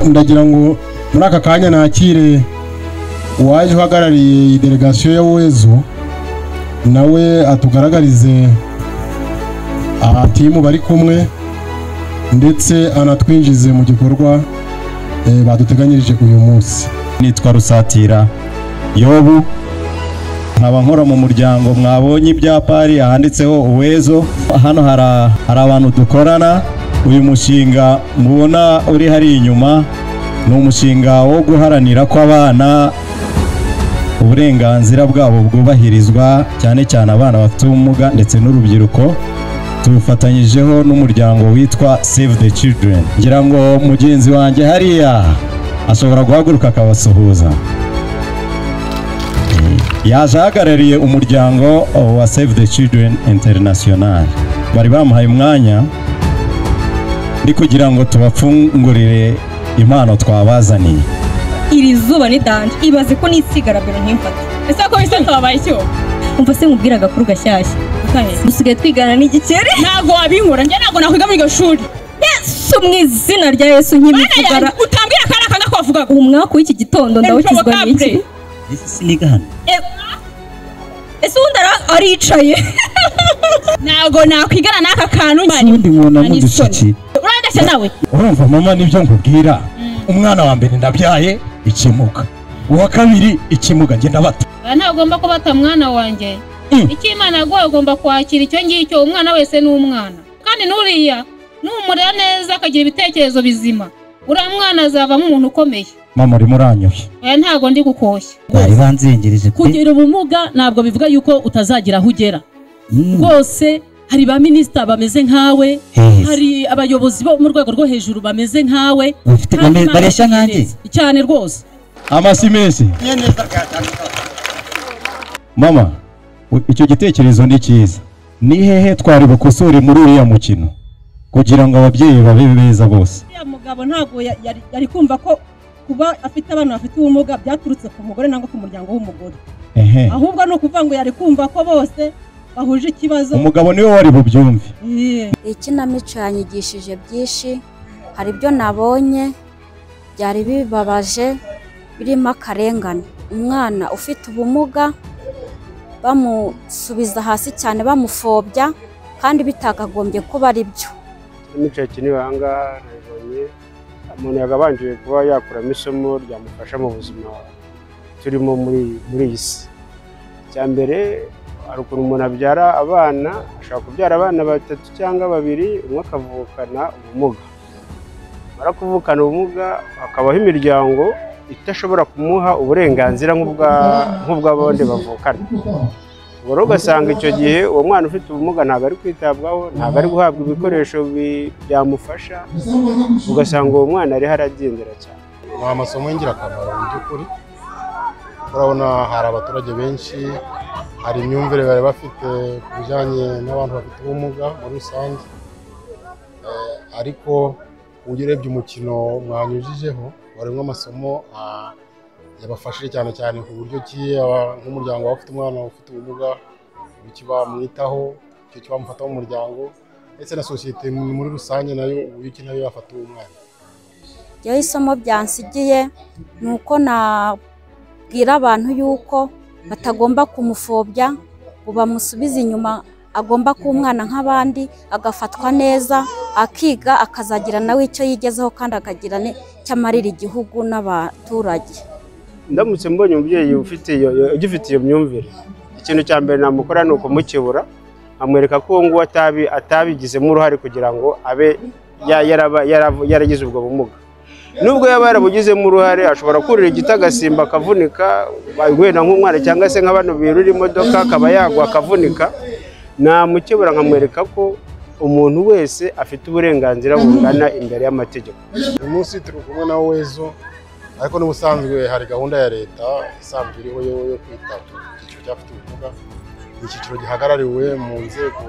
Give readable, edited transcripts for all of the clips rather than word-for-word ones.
ndagira ngo muri aka kanya nakire uwaje uhagarariye delegation ya Uwezo nawe atugaragarize timu bari kumwe ndetse anatwinjize mu gikorwa baduteganyirije uyu munsi. Nitwa Rusatira Yobu, nkaba nkora mu muryango mwabonye ibyapa hari ahanditseho Uwezo. Hano hari abantu dukorana. Uyu mushinga mubona uri hari inyuma ni umushinga wo guharanira ko abana uburenganzira bwabo bwubahirizwa, cyane cyane abana bafite ubumuga ndetse n'urubyiruko. Tufatanyijeho n'umuryango witwa Save the Children. Ngira ngo mugenzi wanjye hariya ashobora guhaguruka akabasuhuza. Yaje ahagarariye umuryango wa Save the Children International. Bari bamuhaye umwanya ndi kugira ngo tubafungurire impano twabazaniye. Iri zuba ni danje, ibaze ko nisigarabero nkimfata. Ese ko bisa twabaye cyo? Umva se nkubwira agakuru gashyashya. Dusigaye twigana n'igikeri. Ntago wabinkura, njye ntago nakwiga muri gashuri. Yesu mwizina rya Yesu nkimivugara. Utambwira kana kanga kwavuga umwaka w'iki gitondo ndawukizwa n'iki? Siniga hano. Ese undara aricaye. Ntago nakwigana n'aka kantu nyine. Undi mwana mudushiki. Urandashya nawe. Urumva mama nibyo nkubwira. Umwana wa mbere ndabyaye ikimuga. Uwa kabiri ikimuga ngenda bata. Ntagomba ko bata mwana wanjye. Iki Imana yagoye ugomba kwakira icyo ngicyo, umwana wese ni umwana. Kandi nuriya numurera neza akagira ibitekerezo bizima, uriya mwana azavamo umuntu ukomeye. Mama uri muranyoshye. Ntago ndi gukoshya. Bari banzengereje pe. Kugira ubumuga ntabwo bivuga yuko utazagira aho ugera. Rwose hari ba minisita bameze nkawe, hari abayobozi bo mu rwego rwo hejuru bameze nkawe. Bareshya nkanjye cyane rwose. Amasimesi. Mama, icyo gitekerezo ni cyiza. Ni hehe twari bukosore muri uriya mukino kugira ngo ababyeyi babe beza bose? Uriya mugabo ntago yari kumva ko kuba afite abana bafite ubumuga byaturutse ku mugore nangwa ku muryango w'umugore. Ahubwo no kuvuga ngo yari kumva ko bose bahuje ikibazo. Umugabo niwe wari bubyumve. Ikinamico yanyigishije byinshi, hari ibyo nabonye byari bibabaje birimo akarengane. Umwana ufite ubumuga bamusubiza hasi cyane, bamufobya kandi bitakagombye kuba ari byo. Imico yakiniwe ahangaha nabonye umuntu yagabanje kuba yakuramo isomo ryamufasha mu buzima turimo muri iyi si. Cyambere hari ukuntu umuntu abyara abana, ashobora kubyara abana 3 cyangwa 2, umwe akavukana ubumuga. Mara kuvukana ubumuga akabaho imiryango itashobora kumuha uburenganzira nk'ubw'abandi bavukana. Ubwo ugasanga icyo gihe uwo mwana ufite ubumuga ntabwo ari kwitabwaho, ntabwo ari guhabwa ibikoresho byamufasha, ugasanga uwo mwana ari haradindira cyane. Ni amasomo y'ingirakamaro mu by'ukuri. Urabona hari abaturage benshi, hari imyumvire bari bafite ku bijyanye n'abantu bafite ubumuga muri rusange, ariko ugerebye umukino mwanyujijeho warimo amasomo yabafashije cyane cyane ku buryo ki nk'umuryango wafite umwana ufite ubumuga icyo bamwitaho, icyo kibamufata mu muryango ndetse na sosiyete muri rusange nayo uburyo nayo yafata uwo mwana. Yo isomo byansigiye nuko nabwira abantu yuko batagomba kumufobya, bamusubiza inyuma, agomba kuba umwana nk'abandi, agafatwa neza, akiga, akazagira nawe icyo yigezeho kandi akagira cyamarira igihugu n'abaturage. Ndamutse mbonye umubyeyi ugifite iyo myumvire, ikintu cya mbere namukora ni ukumukebura, amwereka ko ngo atabigizemo uruhare kugira ngo abe yaragize ubwo bumuga. Nubwo yaba yarabugizemo uruhare, ashobora kurira igiti agasimba akavunika, wenda nk'umwana cyangwa se nk'abantu birura imodoka akaba yagwa akavunika. Namukebura nkamwereka ko umuntu wese afite uburenganzira bungana imbere y'amategeko. Uyu munsi turi kumwe na Uwezo, ariko n'ubusanzwe hari gahunda ya leta isanzwe iriho yo kwita ku cyiciro cy'abafite ubumuga. Ni icyiciro gihagarariwe mu nzego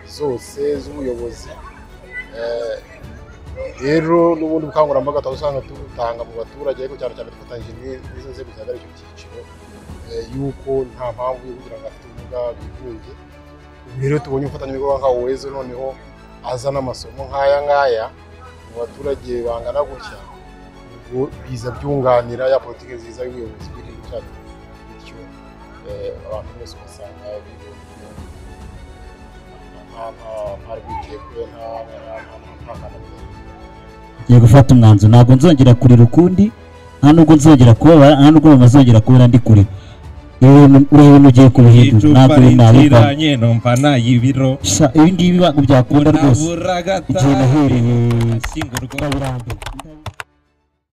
zose z'ubuyobozi. Rero n'ubundi bukangurambaga twasanga tutanga mu baturage, ariko cyane cyane dufatanyije n'izo nzego zihagarariye icyo cyiciro, yuko nta mpamvu yo kugira ngo afite ubumuga bigunge. Rero tubonye umufatanyabikorwa nka Uwezo noneho azana amasomo nk'aya ngaya mu baturage bangana gutya, biza byunganira ya politiki nziza y'ubuyobozi bw'igihugu cyacu bityo abantu bose ugasanga nta rwikekwe nta ngiye gufata umwanzuro ntabwo nzongera kurira ukundi nta nubwo nzongera kubabara nta nubwo bazongera kubera ndi kure ibintu ugiye kubihindura ntabwo nabikanye numva nayibiro ibi ngibi byakunda rwose igihe nahereye ashyingurwa